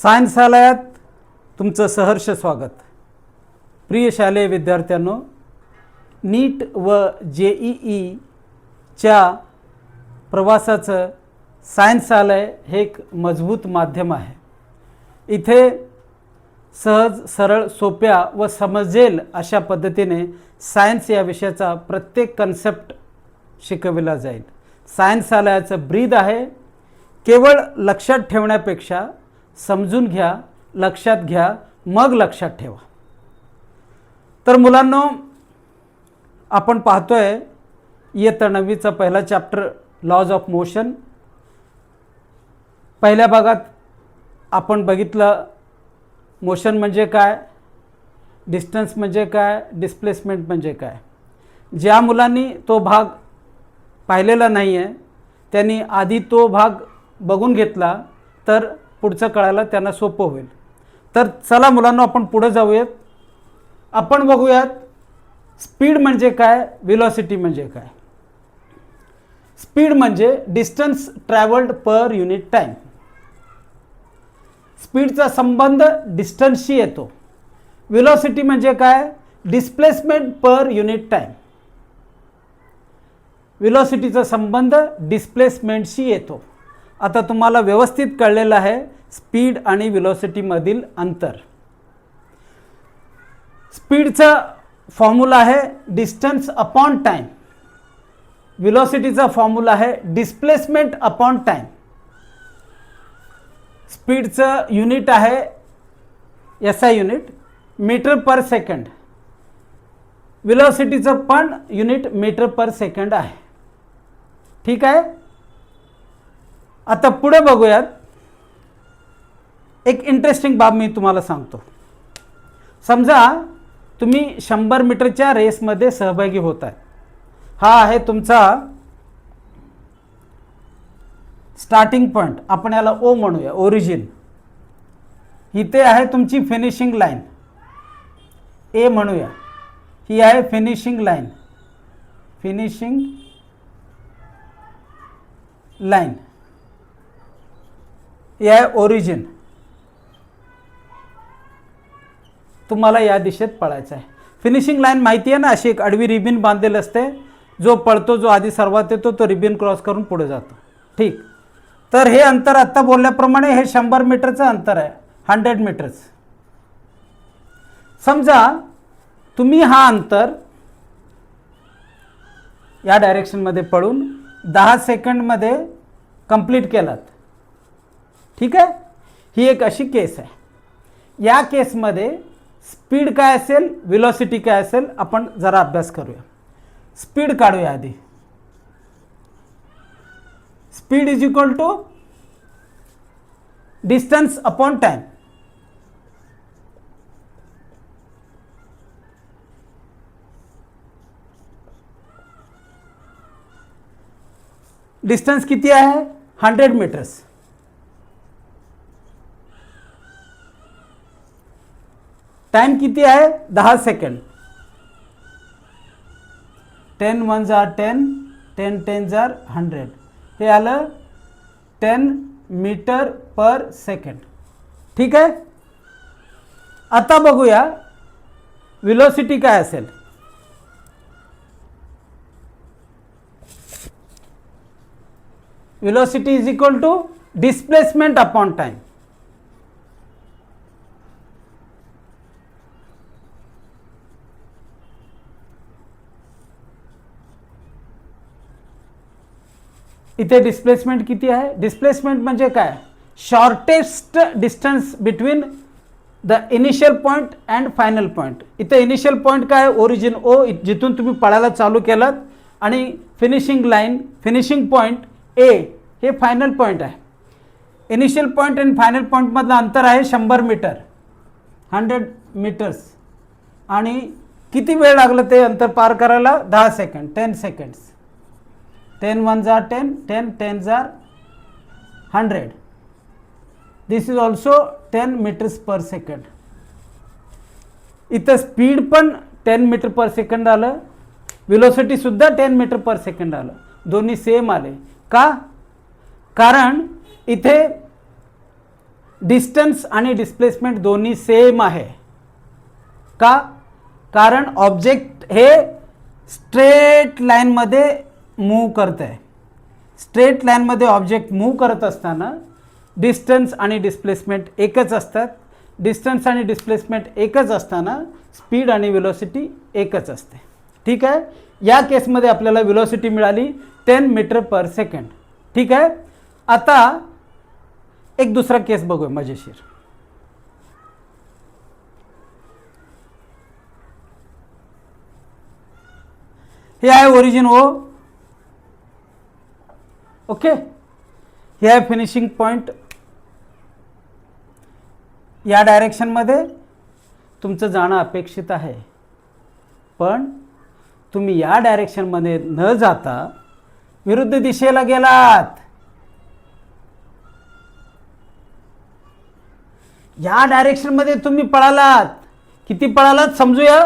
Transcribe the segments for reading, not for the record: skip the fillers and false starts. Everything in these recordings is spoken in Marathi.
सायन्सालयात तुमचं सहर्ष स्वागत. प्रिय शालेय विद्यार्थ्यांनो, नीट व JEEच्या प्रवासाचं सायन्सालय हे एक मजबूत माध्यम आहे. इथे सहज सरळ सोप्या व समजेल अशा पद्धतीने सायन्स या विषयाचा प्रत्येक कन्सेप्ट शिकविला जाईल. सायन्सालयाचं ब्रीद आहे. केवळ लक्षात ठेवण्यापेक्षा समजून घ्या, लक्षात घ्या, मग लक्षात ठेवा. तर मुलांनो, आपण पाहतोय इयत्ता 9वीचा पहिला चॅप्टर लॉज ऑफ मोशन. पहिल्या भागात आपण बघितलं मोशन म्हणजे काय, डिस्टन्स म्हणजे काय, डिस्प्लेसमेंट म्हणजे काय. ज्या मुलांनी तो भाग पाहिलेला नाही आहे त्यांनी आधी तो भाग बघून घेतला तर पुढचं कळायला त्यांना सोपं होईल. तर चला मुलांना आपण पुढे जाऊयात. आपण बघूयात स्पीड म्हणजे काय, व्हेलॉसिटी म्हणजे काय. स्पीड म्हणजे distance travelled per unit time. स्पीडचा संबंध डिस्टन्सशी येतो. व्हेलॉसिटी म्हणजे काय, डिस्प्लेसमेंट पर युनिट टाईम. व्हेलॉसिटीचा संबंध डिस्प्लेसमेंटशी येतो. आता तुम्हाला व्यवस्थित कळलेलं आहे स्पीड आणि व्हेलॉसिटीमधील अंतर. स्पीडचा फॉर्म्युला आहे डिस्टन्स अपॉन टाईम. व्हेलॉसिटीचा फॉर्म्युला आहे डिस्प्लेसमेंट अपॉन टाईम. स्पीडचं युनिट आहे SI unit, meter per second. व्हेलॉसिटीचं पण युनिट मीटर पर सेकंड आहे. ठीक आहे. आता पुढे बघूयात. एक इंटरेस्टिंग बाब मी तुम्हाला सांगतो. समजा तुम्ही 100 मीटरच्या रेसमध्ये सहभागी होत आहे. हा आहे तुमचा स्टार्टिंग पॉईंट, आपण याला O म्हणूया, ओरिजिन. इथे आहे तुमची फिनिशिंग लाईन, A म्हणूया. ही आहे फिनिशिंग लाईन, फिनिशिंग लाईन. हे आहे ओरिजिन. तुम्हाला या दिशेत पळायचं आहे. फिनिशिंग लाईन माहिती आहे ना, अशी एक आडवी रिबिन बांधलेली असते. जो पळतो, जो आधी सर्वात येतो तो रिबिन क्रॉस करून पुढे जातो. ठीक. तर हे अंतर आत्ता बोलल्याप्रमाणे हे 100 मीटरचं अंतर आहे, 100 मीटर्स. समजा तुम्ही हा अंतर या डायरेक्शनमध्ये पळून 10 सेकंडमध्ये कंप्लीट केलात. ठीक आहे. ही एक अशी केस आहे. या केसमध्ये स्पीड काय असेल, व्हेलॉसिटी काय असेल, आपण जरा अभ्यास करूया. स्पीड काढूया आधी. Speed is equal to distance upon time. Distance किती आहे, 100 मीटर्स. टाइम किती आहे, 10 सेकंड. 10 1 जार 10, 10 10 जार 100. हे आलं 10 मीटर पर सेकंड. ठीक आहे. आता बघूया व्हेलॉसिटी काय असेल. Velocity is equal to displacement upon time. इथे डिस्प्लेसमेंट किती आहे. डिस्प्लेसमेंट म्हणजे काय, shortest distance between the initial point and final point. इथे इनिशियल पॉईंट काय, ओरिजिन O, जिथून तुम्ही पळायला चालू केलात, आणि finishing line, finishing point A हे फायनल पॉईंट आहे. इनिशियल पॉईंट आणि फायनल पॉईंटमधलं अंतर आहे 100 मीटर, 100 मीटर्स. आणि किती वेळ लागला ते अंतर पार करायला, 10 सेकंड, 10 सेकंड्स. 10 1 जार 10, 10 10 जार 100. This is also 10 meters per second. इथं स्पीड पण 10 मीटर पर सेकंड आलं, व्हेलॉसिटी सुद्धा 10 मीटर पर सेकंड आलं. दोन्ही सेम आले. का, कारण इथे डिस्टन्स आणि डिस्प्लेसमेंट दोन्ही सेम आहे का? कारण ऑब्जेक्ट हे स्ट्रेट लाईनमध्ये मूव्ह करत आहे. स्ट्रेट लाईनमध्ये ऑब्जेक्ट मूव्ह करत असताना डिस्टन्स आणि डिस्प्लेसमेंट एकच असतात. डिस्टन्स आणि डिस्प्लेसमेंट एकच असताना स्पीड आणि वेलोसिटी एकच असते. ठीक आहे. या केसमध्ये आपल्याला वेलोसिटी मिळाली 10 मीटर पर सेकंड. ठीक आहे. आता एक दुसरा केस बघूया मजेशीर. हे आहे ओरिजिन ओ. ओके. हे आहे फिनिशिंग पॉइंट. या डायरेक्शनमध्ये तुमचं जाणं अपेक्षित आहे, पण तुम्ही या डायरेक्शनमध्ये न जाता विरुद्ध दिशेला गेलात. या डायरेक्शनमध्ये तुम्ही पळालात. किती पळालात समजूया.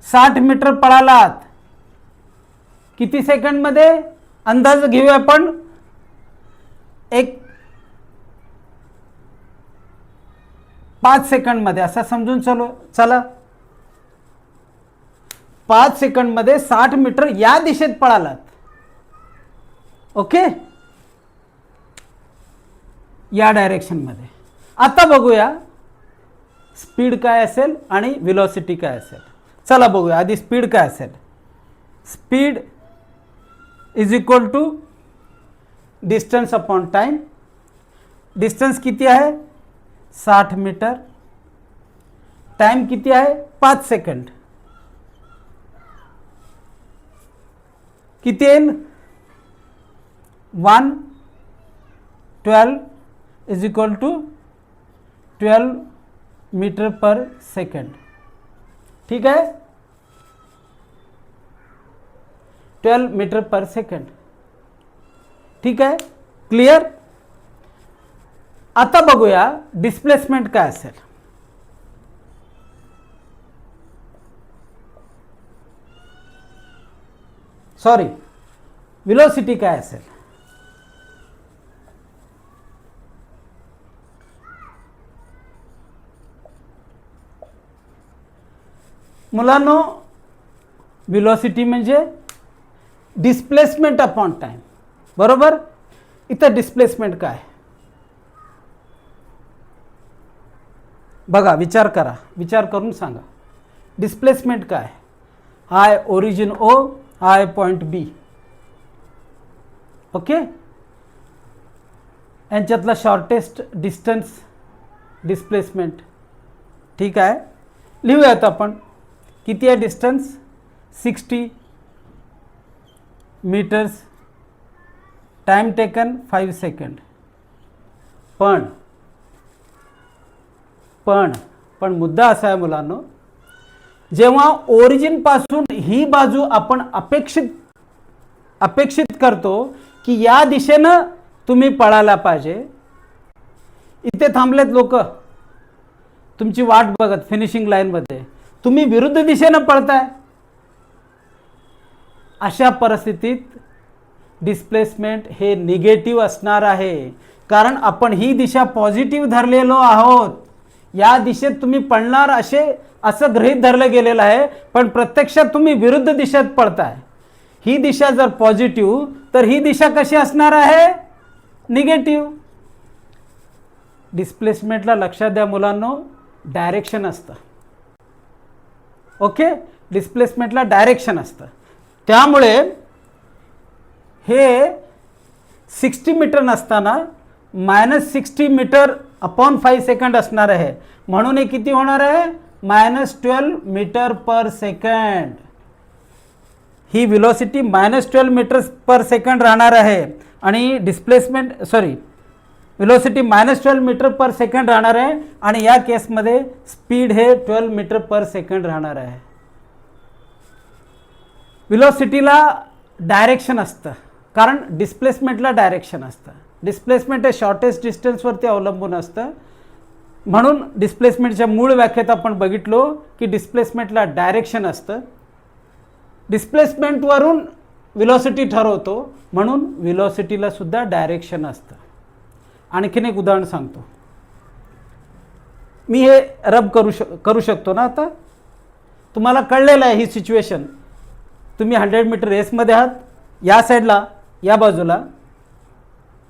60 मीटर पळालात. किती सेकंडमध्ये अंदाज घेऊया आपण. एक 5 सेकंडमध्ये असा समजून चला. 5 सेकंडमध्ये 60 मीटर या दिशेत पळालात. ओके. या डायरेक्शनमध्ये. आता बघूया स्पीड काय असेल आणि वेलोसिटी काय असेल. चला बघूया आधी स्पीड काय असेल. Speed is equal to distance upon time. Distance किती आहे 60 मीटर. टाइम किती आहे 5 सेकंड. किती येईल 112 is equal to 12 meter per second. ठीक आहे. 12 मीटर पर सेकंड. ठीक आहे. क्लियर. आता बघूया डिस्प्लेसमेंट काय असेल. सॉरी, वेलोसिटी काय असेल. मुलांनो, वेलोसिटी म्हणजे डिस्प्लेसमेंट अपॉन टाइम. बरोबर. इथं डिस्प्लेसमेंट काय बघा. विचार करा. विचार करून सांगा. डिस्प्लेसमेंट काय. हाय ओरिजिन ओ, हाय पॉइंट बी. ओके. यांच्यातला शॉर्टेस्ट डिस्टन्स डिस्प्लेसमेंट. ठीक आहे. लिहूयात आपण. किती आहे distance 60 meters. Time taken 5 second. पण मुद्दा असा आहे मुलांनो, जेव्हा ओरिजिन पासून ही बाजू आपण अपेक्षित करतो की या दिशेनं तुम्ही पळायला पाहिजे. इथे थांबलेत लोक तुमची वाट बघत फिनिशिंग लाईनमध्ये. तुम्ही विरुद्ध दिशेनं पळताय. अशा परिस्थितीत डिस्प्लेसमेंट हे निगेटिव्ह असणार आहे. कारण आपण ही दिशा पॉझिटिव्ह धरलेलो आहोत. या दिशेत तुम्ही पळणार असं गृहीत धरलं गेलेलं आहे, पण प्रत्यक्षात तुम्ही विरुद्ध दिशेत पळताय. ही दिशा जर पॉझिटिव्ह तर ही दिशा कशी असणार आहे निगेटिव्ह. डिस्प्लेसमेंटला लक्षात द्या मुलांनो, डायरेक्शन असतं. ओके. डिस्प्लेसमेंटला डायरेक्शन असतं. त्यामुळे हे 60 मीटर नसताना -60 मीटर अपॉन 5 सेकंड असणार आहे. म्हणून हे किती होणार आहे -12 मीटर पर सेकंड. ही वेलोसिटी -12 मीटर पर सेकंड राहणार आहे. आणि displacement velocity -12 meter per second राहणार आहे. आणि या केसमध्ये स्पीड हे 12 मीटर पर सेकंड राहणार आहे. वेलोसिटीला डायरेक्शन असतं, कारण डिस्प्लेसमेंटला डायरेक्शन असतं. डिस्प्लेसमेंट हे शॉर्टेस्ट डिस्टन्सवरती अवलंबून असतं. म्हणून डिस्प्लेसमेंटच्या मूळ व्याख्येत आपण बघितलो की डिस्प्लेसमेंटला डायरेक्शन असतं. डिस्प्लेसमेंटवरून वेलोसिटी ठरवतो, म्हणून वेलोसिटीला सुद्धा डायरेक्शन असतं. आणखीन एक उदाहरण सांगतो. मी हे रब करू शकतो ना. आता तुम्हाला कळलेलं आहे ही सिच्युएशन. तुम्ही 100 मीटर रेसमध्ये आहात, या साईडला या बाजूला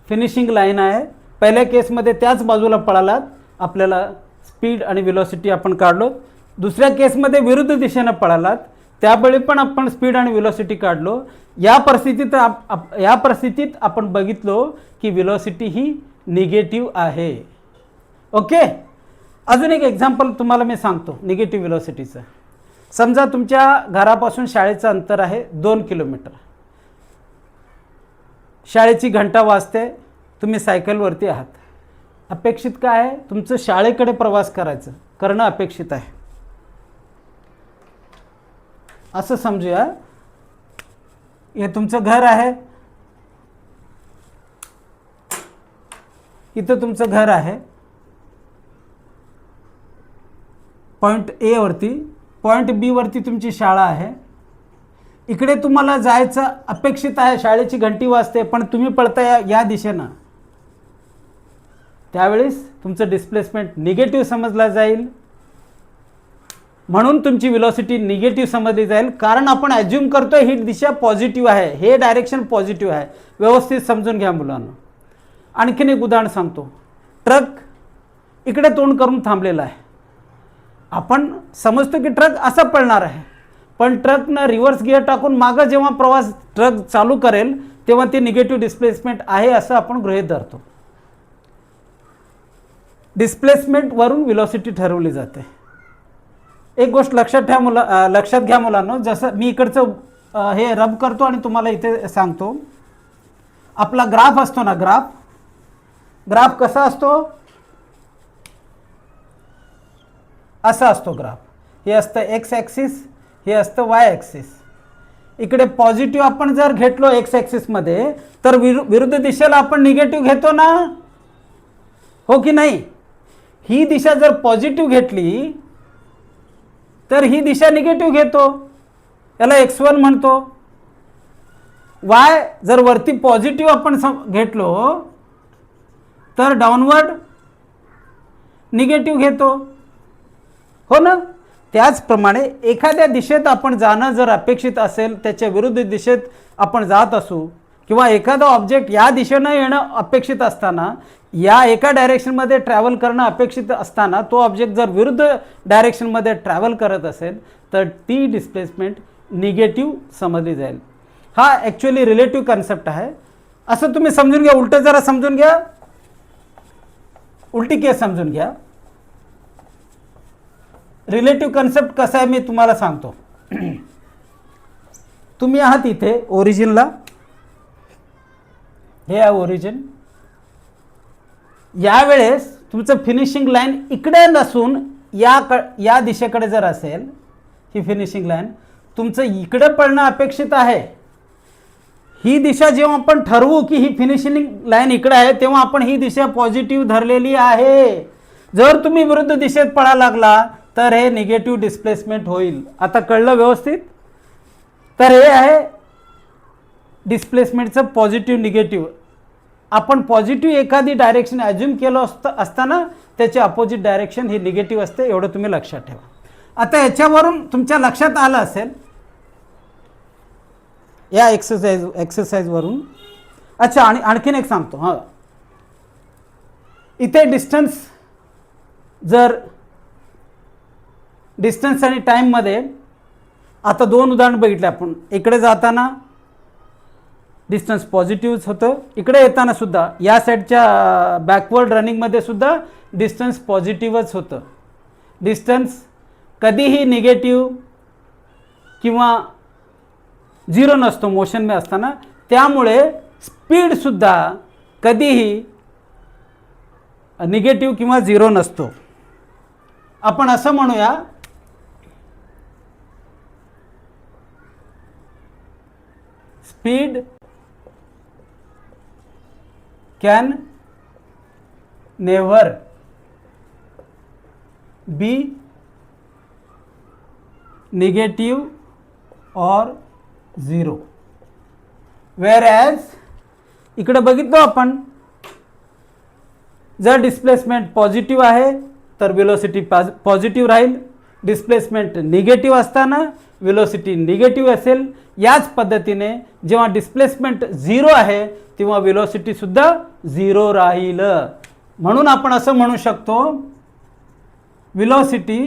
फिनिशिंग लाईन आहे. पहिल्या केसमध्ये त्याच बाजूला पळालात, आपल्याला स्पीड आणि वेलोसिटी आपण काढलो. दुसऱ्या केसमध्ये विरुद्ध दिशेनं पळालात, त्यावेळी पण आपण स्पीड आणि वेलोसिटी काढलो. या परिस्थितीत आपण बघितलो की वेलोसिटी ही निगेटिव्ह आहे. ओके. अजून एक एक्झाम्पल तुम्हाला मी सांगतो निगेटिव्ह वेलोसिटीचं. समजा तुमच्या घरापासून शाळेचं अंतर आहे 2 किलोमीटर. शाळेची घंटा वाजते, तुम्ही सायकलवरती आहात. अपेक्षित काय आहे? तुमचं शाळेकडे प्रवास करणं अपेक्षित आहे. असं समजूया, हे तुमचं घर आहे, इथं तुमचं घर आहे पॉईंट ए वरती, पॉईंट बी वरती तुमची शाळा आहे. इकडे तुम्हाला जायचं अपेक्षित आहे, शाळेची घंटी वाजते, पण तुम्ही पळताय या दिशेनं. त्यावेळेस तुमचं डिस्प्लेसमेंट निगेटिव्ह समजला जाईल, म्हणून तुमची वेलोसिटी निगेटिव्ह समजली जाईल. कारण आपण ॲज्युम करतोय ही दिशा पॉझिटिव्ह आहे, हे डायरेक्शन पॉझिटिव्ह आहे. व्यवस्थित समजून घ्या मुलांना. आणखीन एक उदाहरण सांगतो. ट्रक इकडे तोंड करून थांबलेला आहे. आपण समजतो की ट्रक असा पळणार आहे, पण ट्रकनं रिव्हर्स गिअर टाकून मागं जेव्हा ट्रक चालू करेल तेव्हा ते निगेटिव्ह डिस्प्लेसमेंट आहे असं आपण गृहीत धरतो. डिस्प्लेसमेंटवरून वेलोसिटी ठरवली जाते. एक गोष्ट लक्षात घ्या मुलांनो. जसं मी इकडचं हे रब करतो आणि तुम्हाला इथे सांगतो. आपला ग्राफ असतो ना, ग्राफ कसा असतो? असा असतो ग्राफ. हे असतं एक्स ॲक्सिस, हे असतं वाय ॲक्सिस. इकडे पॉझिटिव्ह आपण जर घेतलो एक्स ॲक्सिसमध्ये, तर विरुद्ध दिशेला आपण निगेटिव्ह घेतो ना, हो की नाही? ही दिशा जर पॉझिटिव्ह घेतली तर ही दिशा निगेटिव्ह घेतो, याला x1 म्हणतो. वाय जर वरती पॉझिटिव्ह आपण घेतलो तर डाऊनवर्ड निगेटिव्ह घेतो, हो ना? त्याचप्रमाणे एखाद्या दिशेत आपण जाणं जर अपेक्षित असेल, त्याच्या विरुद्ध दिशेत आपण जात असू, किंवा एखादा ऑब्जेक्ट या दिशेनं येणं अपेक्षित असताना या एका डायरेक्शनमध्ये ट्रॅव्हल करणं अपेक्षित असताना तो ऑब्जेक्ट जर विरुद्ध डायरेक्शनमध्ये ट्रॅव्हल करत असेल तर ती डिस्प्लेसमेंट निगेटिव्ह समजली जाईल. हा ॲक्च्युअली रिलेटिव्ह कन्सेप्ट आहे. असं तुम्ही समजून घ्या. उलटं जरा समजून घ्या, उलटी केस समजून घ्या. रिलेटिव्ह कन्सेप्ट कसा आहे मी तुम्हाला सांगतो. तुम्ही आहात इथे ओरिजिनला, हे आहे ओरिजिन. यावेळेस तुमचं फिनिशिंग लाईन इकडे नसून या दिशेकडे जर असेल, ही फिनिशिंग लाईन तुमचं इकडे पडणं अपेक्षित आहे. ही दिशा जेव्हा आपण ठरवू की ही फिनिशिंग लाईन इकडे आहे, तेव्हा आपण ही दिशा पॉझिटिव्ह धरलेली आहे. जर तुम्ही विरुद्ध दिशेत पळायला लागला तर हे निगेटिव्ह डिस्प्लेसमेंट होईल. आता कळलं व्यवस्थित? तर हे आहे डिस्प्लेसमेंटचं पॉझिटिव्ह निगेटिव्ह. आपण पॉझिटिव्ह एखादी डायरेक्शन ॲज्युम केलं असताना त्याचे अपोजिट डायरेक्शन ही निगेटिव्ह असते. एवढं तुम्ही लक्षात ठेवा. आता याच्यावरून तुमच्या लक्षात आलं असेल या एक्सरसाइजवरून. अच्छा, आणि आणखीन एक सांगतो. हां, इथे डिस्टन्स आणि टाईममध्ये आता 2 उदाहरण बघितले आपण. इकडे जाताना डिस्टन्स पॉझिटिव्हच होतं, इकडे येताना सुद्धा या साईडच्या बॅकवर्ड रनिंगमध्ये सुद्धा डिस्टन्स पॉझिटिव्हच होतं. डिस्टन्स कधीही निगेटिव्ह किंवा 0 नसतो मोशनमध्ये असताना. त्यामुळे स्पीडसुद्धा कधीही निगेटिव्ह किंवा 0 नसतो. आपण असं म्हणूया, speed can never be negative or 0. whereas इकडे बघितलं आपण, जर डिस्प्लेसमेंट पॉझिटिव्ह आहे तर वेलोसिटी पॉझिटिव्ह राहील. डिस्प्लेसमेंट निगेटिव्ह असताना वेलोसिटी निगेटिव्ह असेल. याच पद्धतीने जेव्हा डिस्प्लेसमेंट 0 आहे तेव्हा वेलोसिटी सुद्धा 0 राहील. म्हणून आपण असं म्हणू शकतो वेलोसिटी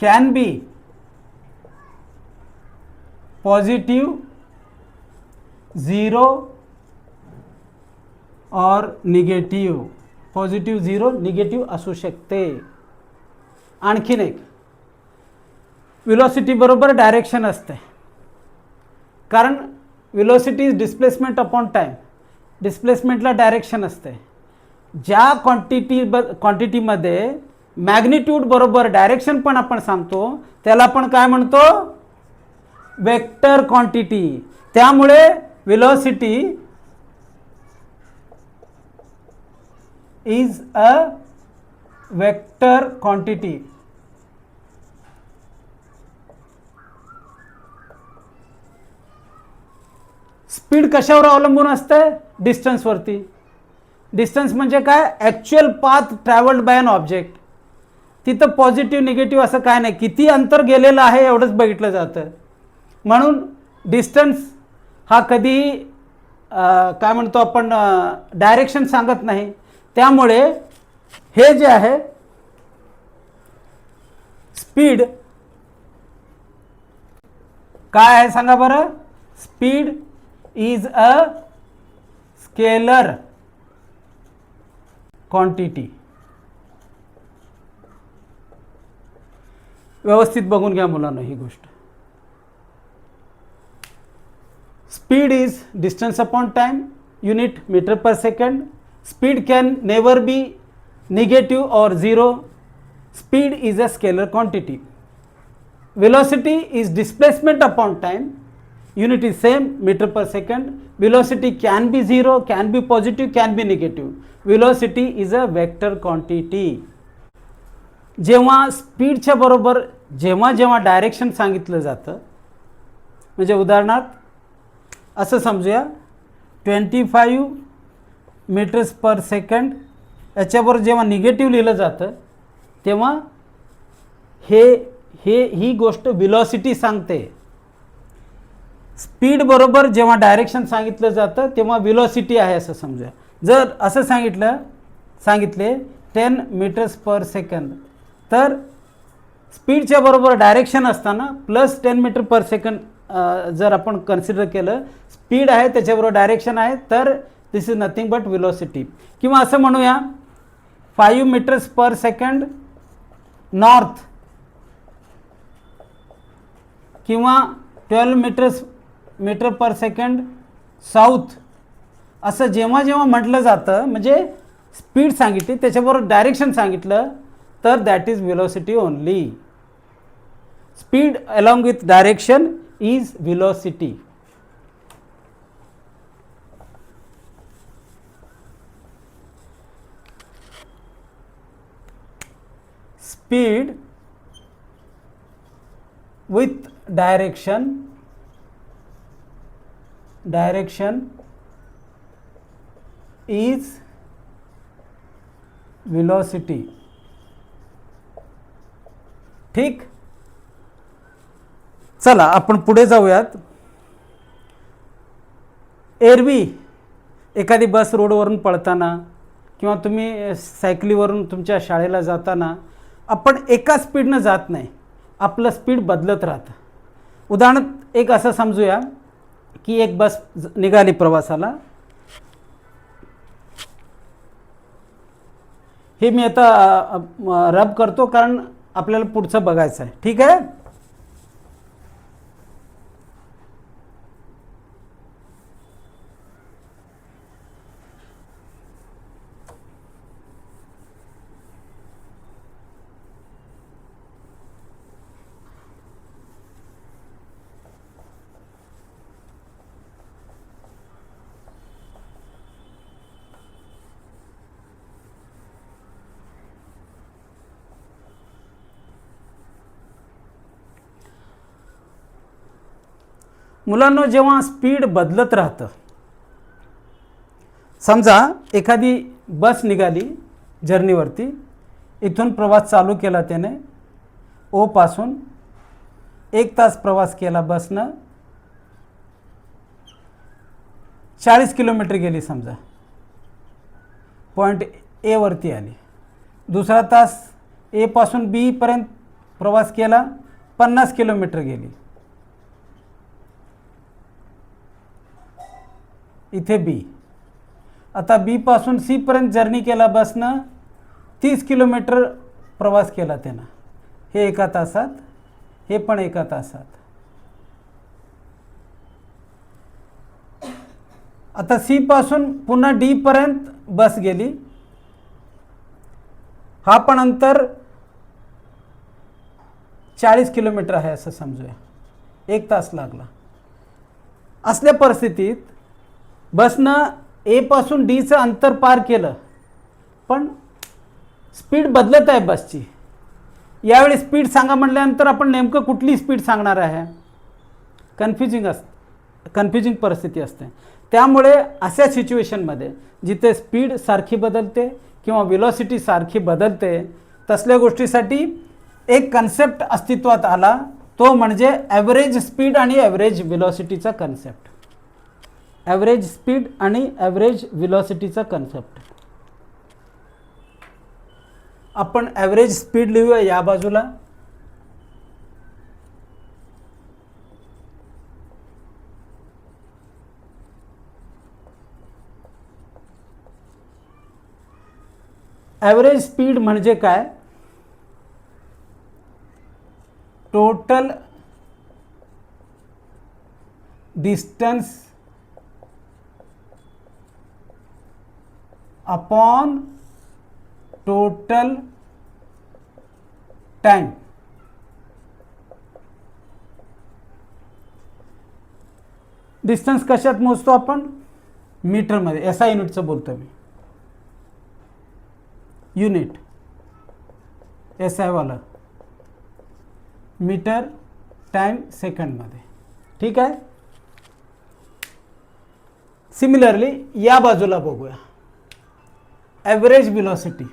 कॅन बी पॉझिटिव्ह 0 और निगेटिव्ह. पॉझिटिव्ह 0 निगेटिव्ह असू शकते. आणखीन एक वेलोसिटी बरोबर डायरेक्शन असते, कारण velocity is displacement upon time. डिस्प्लेसमेंटला डायरेक्शन असते. ज्या क्वांटिटीमध्ये मॅग्निट्यूड बरोबर डायरेक्शन पण आपण सांगतो त्याला आपण काय म्हणतो, वेक्टर क्वांटिटी. त्यामुळे velocity is a vector quantity. Speed कशावर अवलंबून असते, डिस्टन्सवरती. डिस्टन्स म्हणजे काय, actual path travelled by an object. तिथं पॉझिटिव्ह निगेटिव्ह असं काय नाही, किती अंतर गेलेलं आहे एवढंच बघितलं जातं. म्हणून डिस्टन्स हा कधीही काय म्हणतो आपण डायरेक्शन सांगत नाही. त्यामुळे हे जे आहे स्पीड काय आहे सांगा बरं. Speed is a scalar quantity. व्यवस्थित बघून घ्या मुलांना ही गोष्ट. Speed is distance upon time, unit meter per second. Speed can never be negative or 0. Speed is a scalar quantity. Velocity is displacement upon time, unit is same, meter per second. Velocity can be 0, can be positive, can be negative. Velocity is a vector quantity. जेव्हा स्पीडच्या बरोबर जेव्हा जेव्हा डायरेक्शन सांगितलं जातं, म्हणजे उदाहरणार्थ असं समजूया 25 मीटर्स पर सेकंड, याच्याबरोबर जेव्हा निगेटिव्ह लिहिलं जातं तेव्हा ही गोष्ट वेलोसिटी सांगते. स्पीड बरोबर जेव्हा डायरेक्शन सांगितलं जातं तेव्हा वेलोसिटी आहे असं समजा. जर असं सांगितले 10 मीटर्स पर सेकंड, तर स्पीडच्या बरोबर डायरेक्शन असताना प्लस 10 मीटर पर सेकंड जर आपण कन्सिडर केलं, स्पीड आहे त्याच्याबरोबर डायरेक्शन आहे, तर दिस इज नथिंग बट वेलोसिटी. किंवा असं म्हणूया 5 मीटर्स पर सेकंड नॉर्थ किंवा 12 मीटर पर सेकंड साऊथ. असं जेव्हा जेव्हा म्हटलं जातं म्हणजे स्पीड सांगितली त्याच्याबरोबर डायरेक्शन सांगितलं तर that is velocity only. Speed along with direction is velocity. Speed with direction is velocity. ठीक. चला आपण पुढे जाऊयात. एरवी एखादी बस रोडवरून पळताना किंवा तुम्ही सायकलीवरून तुमच्या शाळेला जाताना आपण एका स्पीडनं जात नाही, आपलं स्पीड बदलत राहतं. उदाहरणार्थ एक असं समजूया की एक बस निघाली प्रवासाला. हे मी आता रब करतो कारण आपल्याला पुढचं बघायचं आहे. ठीक आहे. मुलांनो, जेव्हा स्पीड बदलत राहतं, समजा एखादी बस निघाली जर्नीवरती, इथून प्रवास चालू केला त्याने, ओ पासून 1 तास प्रवास केला बसनं, 40 किलोमीटर गेली समजा, पॉईंट ए वरती आली. दुसरा तास ए पासून बी पर्यंत प्रवास केला, 50 किलोमीटर गेली. इथे बी. आता बी पासून सी पर्यंत जर्नी केला बसनं, 30 किलोमीटर प्रवास केला त्यानं, हे 1 तासात, हे पण 1 तासात. आता सी पासून पुन्हा डी पर्यंत बस गेली, हा पण अंतर 40 किलोमीटर आहे असं समजूया, 1 तास लागला. असल्या परिस्थितीत बसनं ए पासून डीचं अंतर पार केलं, पण स्पीड बदलत आहे बसची. यावेळी स्पीड सांगा म्हटल्यानंतर आपण नेमकं कुठली स्पीड सांगणार आहे, कन्फ्युजिंग परिस्थिती असते. त्यामुळे अशा सिच्युएशनमध्ये जिथे स्पीड सारखी बदलते किंवा व्हेलॉसिटी सारखी बदलते, तसल्या गोष्टीसाठी एक कन्सेप्ट अस्तित्वात आला, तो म्हणजे ॲव्हरेज स्पीड आणि ॲव्हरेज व्हेलॉसिटीचा कन्सेप्ट. ॲव्हरेज स्पीड आणि ॲव्हरेज व्हेलॉसिटीचा कन्सेप्ट. आपण ॲव्हरेज स्पीड लिहूया या बाजूला, ॲव्हरेज स्पीड म्हणजे काय, total distance upon total time. Distance कशात मोजतो आपण, मीटरमध्ये, एसआय युनिटचं बोलतो मी, युनिट एसआय वाला, मीटर टाइम सेकंडमध्ये. ठीक आहे. सिमिलरली या बाजूला बघूया, average velocity.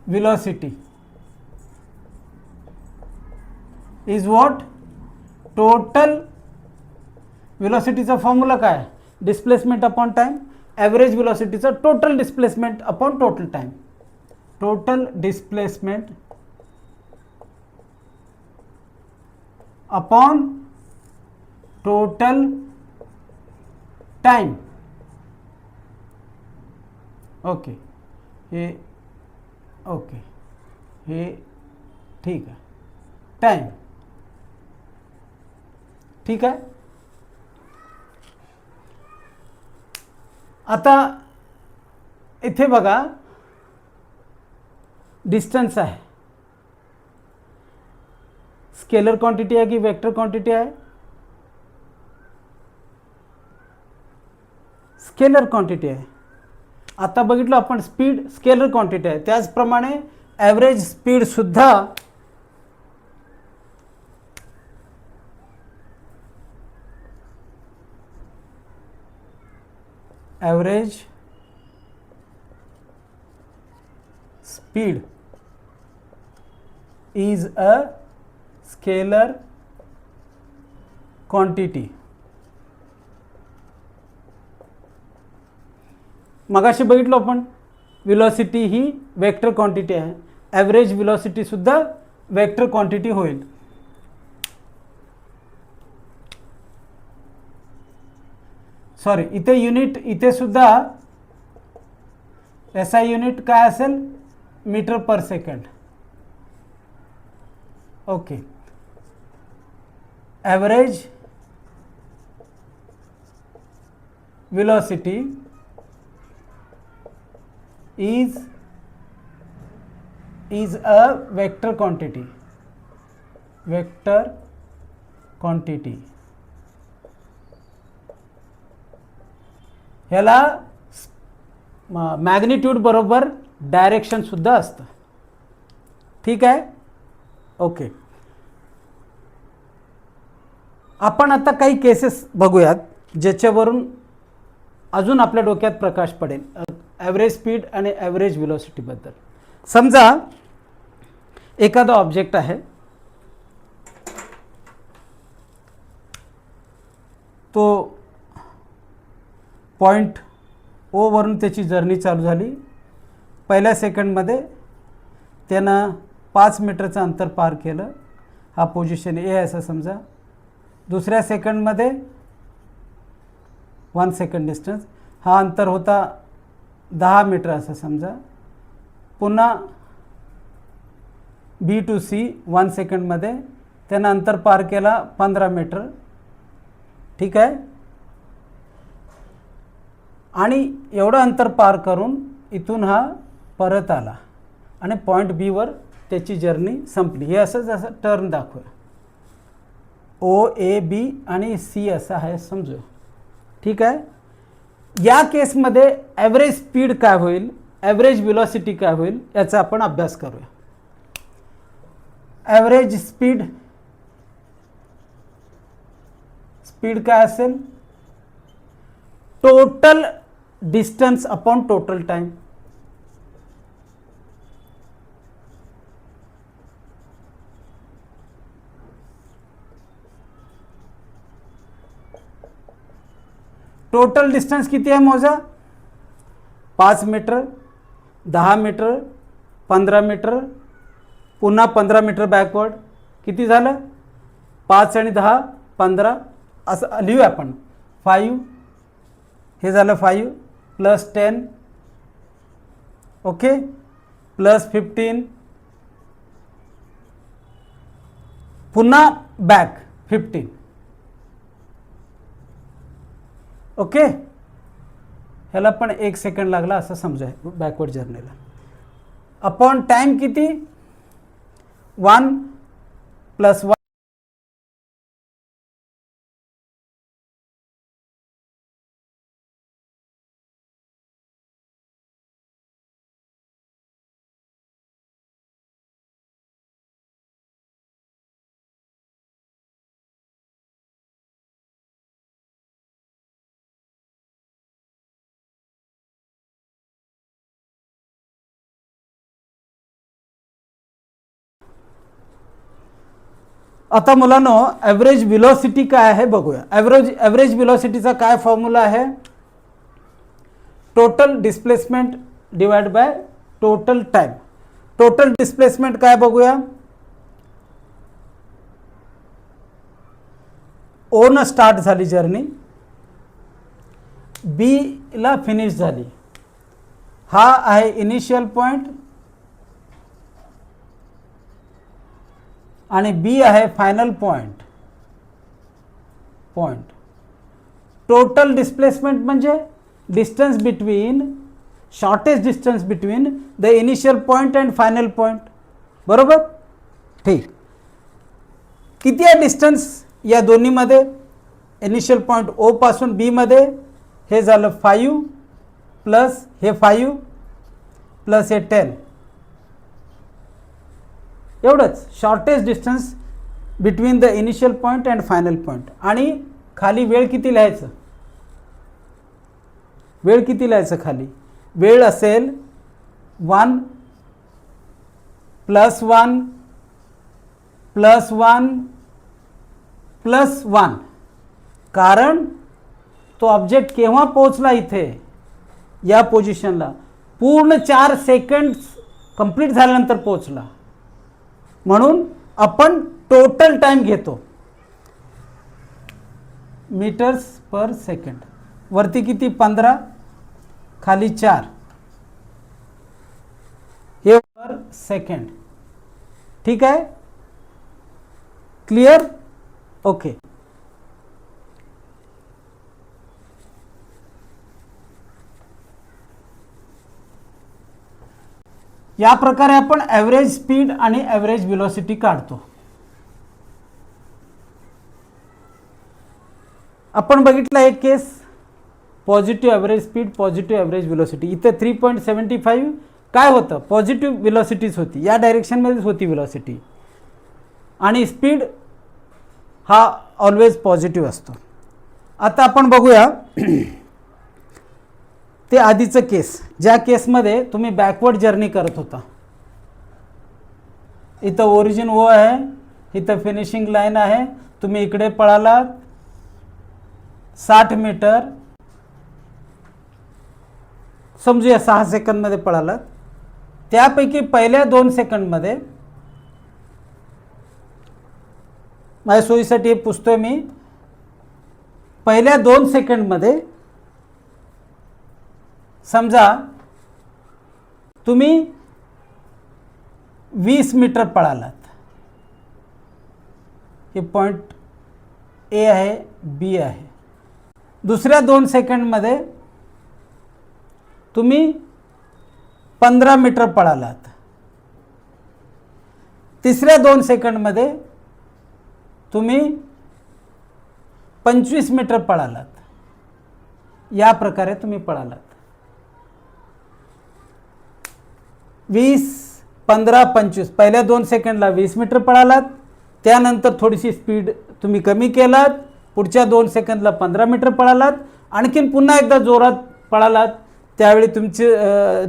velocity is what, total velocityचा फॉर्म्युला काय, डिस्प्लेसमेंट अपॉन टाइम. ॲव्हरेज व्हेलॉसिटीचा total displacement upon total time. Total displacement upon total time. Okay, हे ओके, हे ठीक आहे, टाइम. ठीक आहे. आता इथे बघा, डिस्टन्स आहे, स्केलर क्वांटिटी आहे की वेक्टर क्वांटिटी आहे, स्केलर क्वांटिटी आहे. आता बघितलं आपण, स्पीड स्केलर क्वांटिटी आहे, त्याचप्रमाणे ॲव्हरेज स्पीड सुद्धा average speed is a scalar quantity. मगाशी बघितलो आपण, व्हेलॉसिटी ही वेक्टर क्वांटिटी आहे, ॲव्हरेज व्हेलॉसिटी सुद्धा वेक्टर क्वांटिटी होईल. सॉरी, इथे युनिट, इथे सुद्धा एसआय युनिट काय असेल, meter per second. Okay, average velocity is a vector quantity. ह्याला मॅग्निट्यूड बरोबर डायरेक्शन सुद्धा असतं. ठीक आहे. ओके, आपण आता काही केसेस बघूयात ज्याच्यावरून अजून आपल्या डोक्यात प्रकाश पडेल ॲव्हरेज स्पीड आणि ॲव्हरेज व्हेलॉसिटीबद्दल. समजा एखादा ऑब्जेक्ट आहे, तो पॉईंट ओ वरून त्याची जर्नी चालू झाली. पहिल्या सेकंडमध्ये त्यानं 5 मीटरचं अंतर पार केलं. हा पोझिशन ए असं समजा. दुसऱ्या सेकंडमध्ये 1 सेकंड डिस्टन्स, हा अंतर होता 10 मीटर असं समजा. पुन्हा बी टू सी 1 सेकंडमध्ये त्यानं अंतर पार केला 15 मीटर. ठीक आहे. आणि एवढं अंतर पार करून इथून हा परत आला आणि पॉईंट बीवर त्याची जर्नी संपली. हे असंच असं टर्न दाखवूया. ओ ए बी आणि सी असं आहे समजू. ठीक आहे. या केसमध्ये ॲव्हरेज स्पीड काय होईल, ॲव्हरेज व्हेलॉसिटी काय होईल याचा आपण अभ्यास करूया. ॲव्हरेज स्पीड काय असेल, total distance upon total time. Total distance किती आहे मोजा. 5 मीटर, 10 मीटर, 15 मीटर, पुन्हा 15 मीटर बॅकवर्ड. किती झालं, 5 आणि 10 15 असं लिहूया आपण. 5 हे झालं 5 प्लस 10 ओके प्लस 15 पुन्हा बॅक 15 ओके. ह्याला पण 1 सेकंड लागला असं समजा बॅकवर्ड जर्नीला. अपॉन टाइम किती 1 प्लस 1 आता मुलांनो ॲव्हरेज व्हेलॉसिटी काय आहे बघूया. ॲव्हरेज व्हेलॉसिटीचा काय फॉर्म्युला आहे, total displacement divide by total time. Total displacement काय बघूया. ओ न स्टार्ट झाली जर्नी, बी ला फिनिश झाली. हा आहे इनिशियल पॉइंट आणि बी आहे फायनल पॉइंट. टोटल डिस्प्लेसमेंट म्हणजे distance between, shortest distance between the initial point and final point. बरोबर. ठीक. किती आहे डिस्टन्स या दोन्हीमध्ये, इनिशियल पॉइंट ओ पासून बी मध्ये. हे झालं 5 प्लस हे 5 प्लस हे 10. एवढंच shortest distance between the initial point and final point. आणि खाली वेळ किती लिहायचं, वेळ किती लिहायचं खाली. वेळ असेल 1 प्लस 1 प्लस 1 प्लस 1. कारण तो ऑब्जेक्ट केव्हा पोहोचला इथे या पोझिशनला, पूर्ण 4 सेकंड्स कंप्लीट झाल्यानंतर पोहोचला. म्हणून आपण टोटल टाइम घेतो मीटर्स पर सेकंड. वरती किती 15 खाली 4 हे पर सेकंड. ठीक आहे. क्लिअर. ओके. या प्रकारे आपण ॲव्हरेज स्पीड आणि ॲव्हरेज व्हेलॉसिटी काढतो. आपण बघितला एक case, positive average speed, positive average velocity. इथे 3.75 काय होतं, पॉझिटिव्ह व्हेलॉसिटीच होती, या डायरेक्शनमध्येच होती व्हेलॉसिटी. आणि स्पीड हा ऑलवेज पॉझिटिव्ह असतो. आता आपण बघूया ते आधीचं केस, ज्या केसमध्ये तुम्ही बॅकवर्ड जर्नी करत होता. इथं ओरिजिन ओ आहे, इथं फिनिशिंग लाईन आहे, तुम्ही इकडे पळालात 60 मीटर, समजूया 6 सेकंदमध्ये पळालात. त्यापैकी पहिल्या 2 सेकंदमध्ये, माझ्या सोयीसाठी हे पुसतोय मी, पहिल्या 2 सेकंदमध्ये समजा तुम्ही 20 मीटर पळालात. हे पॉइंट ए आहे, बी आहे. दुसऱ्या 2 सेकंदमध्ये तुम्ही 15 मीटर पळालात. तिसऱ्या 2 सेकंदमध्ये तुम्ही 25 मीटर पळालात. या प्रकारे तुम्ही पळालात. 20, 15, 25. पहिल्या 2 सेकंदला 20 मीटर पळालात, त्यानंतर थोडीशी स्पीड तुम्ही कमी केलात, पुढच्या 2 सेकंदला 15 मीटर पळालात, आणखीन पुन्हा एकदा जोरात पळालात, त्यावेळी तुमचे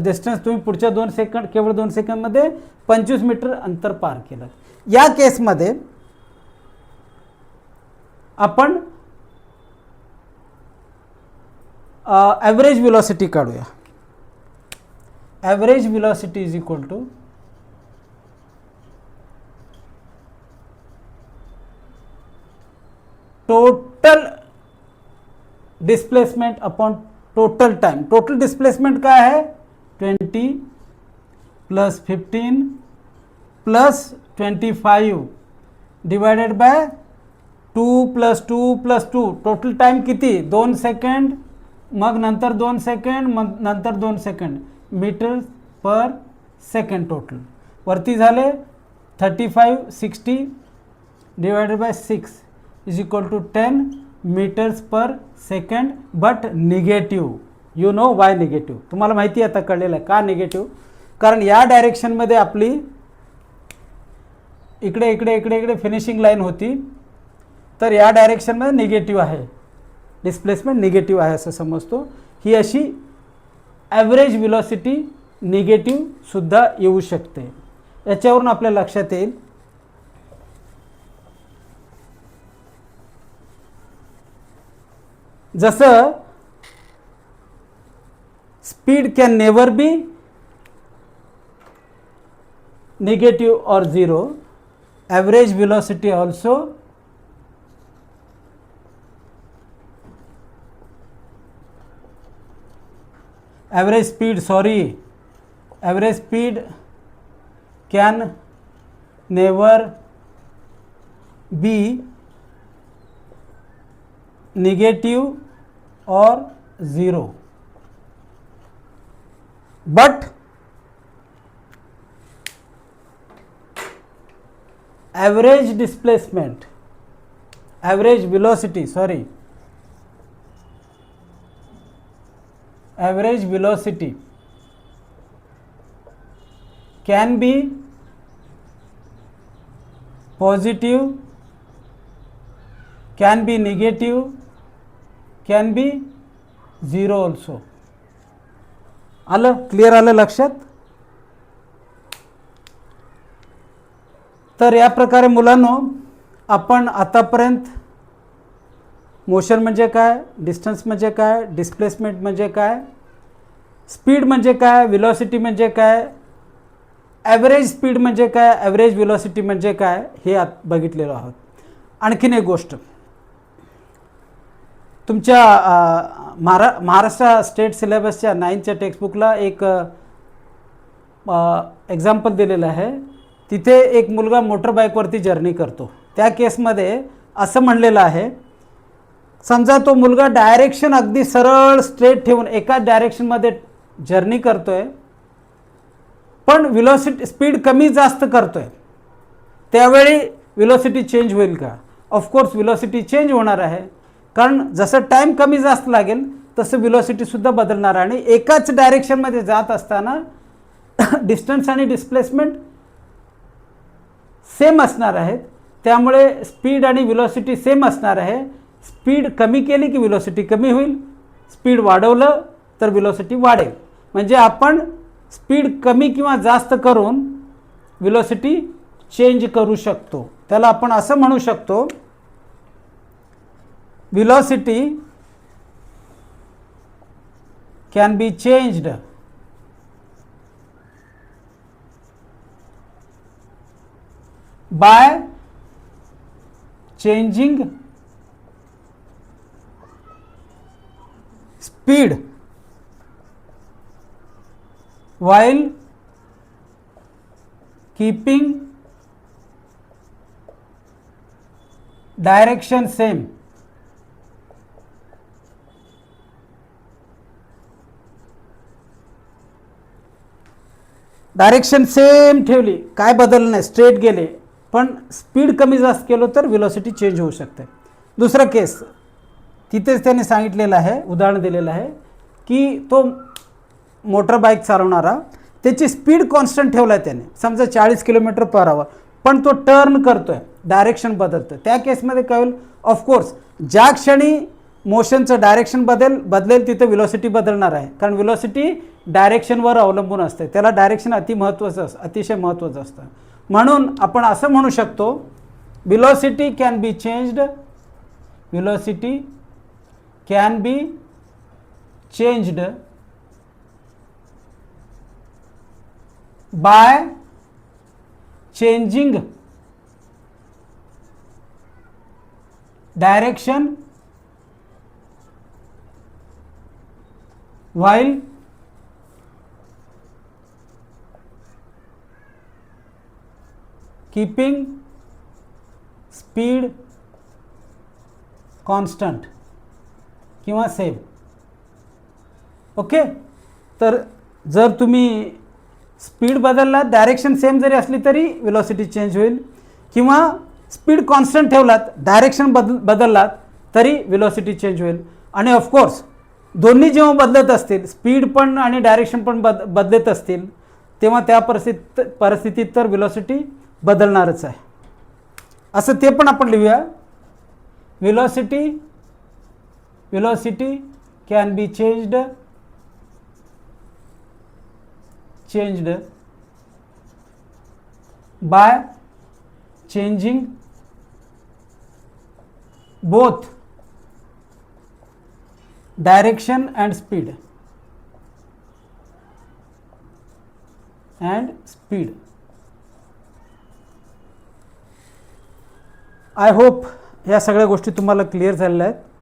डिस्टन्स तुम्ही पुढच्या 2 सेकंद, केवळ 2 सेकंदमध्ये 25 मीटर अंतर पार केलं. या केसमध्ये आपण ॲव्हरेज व्हेलॉसिटी काढूया. Average velocity is equal to total displacement upon total time. Total displacement काय आहे? 20 plus 15 plus 25 divided by 2 plus 2 plus 2. Total time किती? 2 सेकंड, मग नंतर 2 सेकंड, मग नंतर 2 second. Meter per second total. वरती झाले 35, 60 divided by 6 is equal to 10 meters per second, but negative. You know why negative? तुम्हाला माहिती आहे आता, कळलेलं आहे का निगेटिव्ह? कारण या डायरेक्शनमध्ये आपली इकडे इकडे इकडे इकडे फिनिशिंग लाईन होती, तर या डायरेक्शनमध्ये निगेटिव्ह आहे, डिस्प्लेसमेंट निगेटिव्ह आहे असं समजतो. ही अशी ॲव्हरेज व्हेलॉसिटी निगेटिव्ह सुद्धा येऊ शकते. याच्यावरून आपल्या लक्षात येईल जसं speed can never B negative or 0, average velocity also average speed can never be negative or 0, but average displacement, average velocity can be positive, can be negative, can be 0 also. आलं? क्लिअर आलं लक्षात? तर या प्रकारे मुलांनो, आपण आतापर्यंत मोशन म्हणजे काय, डिस्टन्स म्हणजे काय, डिस्प्लेसमेंट म्हणजे काय, स्पीड म्हणजे काय, व्हेलॉसिटी म्हणजे काय, ॲव्हरेज स्पीड म्हणजे काय, ॲव्हरेज व्हेलॉसिटी म्हणजे काय, हे बघितलेलो आहोत. आणखीन एक गोष्ट, तुमच्या महाराष्ट्र स्टेट सिलेबसच्या 9च्या टेक्स्टबुकला एक एक्झाम्पल दिलेलं आहे. तिथे एक मुलगा मोटरबाईकवरती जर्नी करतो. त्या केसमध्ये असं म्हणलेलं आहे, समजा तो मुलगा डायरेक्शन अगदी सरळ स्ट्रेट ठेवून एकाच डायरेक्शनमध्ये जर्नी करतोय, पण व्हेलॉसिटी स्पीड कमी जास्त करतोय, त्यावेळी व्हेलॉसिटी चेंज होईल का? ऑफकोर्स व्हेलॉसिटी चेंज होणार आहे, कारण जसं टाईम कमी जास्त लागेल तसं व्हेलॉसिटीसुद्धा बदलणार आहे. आणि एकाच डायरेक्शनमध्ये जात असताना डिस्टन्स आणि डिस्प्लेसमेंट सेम असणार आहेत, त्यामुळे स्पीड आणि व्हेलॉसिटी सेम असणार आहे. स्पीड कमी केली की व्हेलॉसिटी कमी होईल, स्पीड वाढवलं तर व्हेलॉसिटी वाढेल. म्हणजे आपण स्पीड कमी किंवा जास्त करून व्हेलॉसिटी चेंज करू शकतो. त्याला आपण असं म्हणू शकतो, velocity can be changed by changing speed while keeping direction same. Direction same ठेवली, काय बदललं नाही, स्ट्रेट गेले, पण स्पीड कमी जास्त केलो तर व्हेलॉसिटी चेंज होऊ शकते. दुसरा केस तिथेच त्याने सांगितलेलं आहे, उदाहरण दिलेलं आहे की तो मोटर बाईक चालवणारा त्याची स्पीड कॉन्स्टंट ठेवला आहे त्याने, समजा 40 km/h, पण तो टर्न करतोय, डायरेक्शन बदलतोय. त्या केसमध्ये काय होईल, ऑफकोर्स ज्या क्षणी मोशनचं डायरेक्शन बदलेल तिथे व्हेलॉसिटी बदलणार आहे, कारण व्हेलॉसिटी डायरेक्शनवर अवलंबून असते. त्याला डायरेक्शन अतिशय महत्त्वाचं असतं. म्हणून आपण असं म्हणू शकतो, velocity can be changed, velocity can be changed by changing direction while keeping speed constant किंवा सेम. ओके, तर जर तुम्ही स्पीड बदललात, डायरेक्शन सेम जरी असली तरी व्हेलॉसिटी चेंज होईल, किंवा स्पीड कॉन्स्टंट ठेवलात, डायरेक्शन बदललात तरी व्हेलॉसिटी चेंज होईल. आणि ऑफकोर्स दोन्ही जेव्हा बदलत असतील, स्पीड पण आणि डायरेक्शन पण बदलत असतील, तेव्हा त्या परिस्थितीत तर व्हेलॉसिटी बदलणारच आहे. असं ते पण आपण लिहूया, velocity can be changed by changing both direction and speed. I hope या सगळ्या गोष्टी तुम्हाला क्लिअर झालेल्या आहेत.